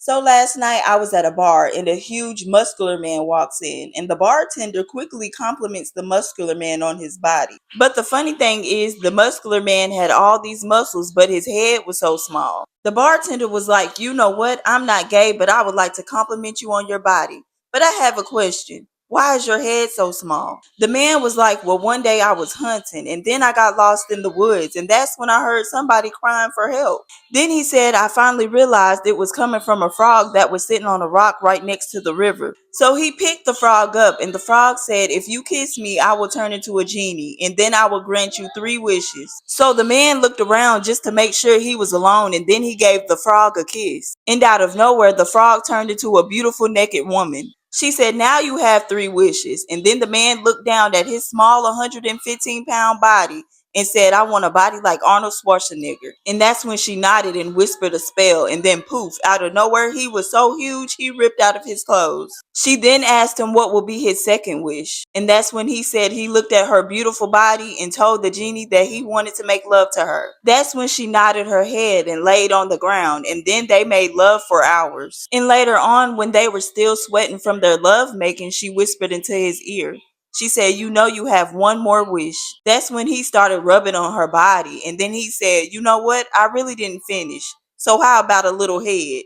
So last night I was at a bar and a huge muscular man walks in, and the bartender quickly compliments the muscular man on his body. But the funny thing is, the muscular man had all these muscles, but his head was so small. The bartender was like, "You know what? I'm not gay, but I would like to compliment you on your body. But I have a question. Why is your head so small?" The man was like, "Well, one day I was hunting and then I got lost in the woods, and that's when I heard somebody crying for help. Then he said, I finally realized it was coming from a frog that was sitting on a rock right next to the river. So he picked the frog up, and the frog said, if you kiss me, I will turn into a genie, and then I will grant you 3 wishes. So the man looked around just to make sure he was alone, and then he gave the frog a kiss. And out of nowhere, the frog turned into a beautiful naked woman. She said, now you have 3 wishes. And then the man looked down at his small 115-pound body and said, I want a body like Arnold Schwarzenegger. And that's when she nodded and whispered a spell, and then poof, out of nowhere, he was so huge he ripped out of his clothes. She then asked him what would be his second wish. And that's when he said he looked at her beautiful body and told the genie that he wanted to make love to her. That's when she nodded her head and laid on the ground, and then they made love for hours. And later on, when they were still sweating from their love making, she whispered into his ear. She said, you know, you have one more wish. That's when he started rubbing on her body. And then he said, you know what? I really didn't finish. So how about a little head?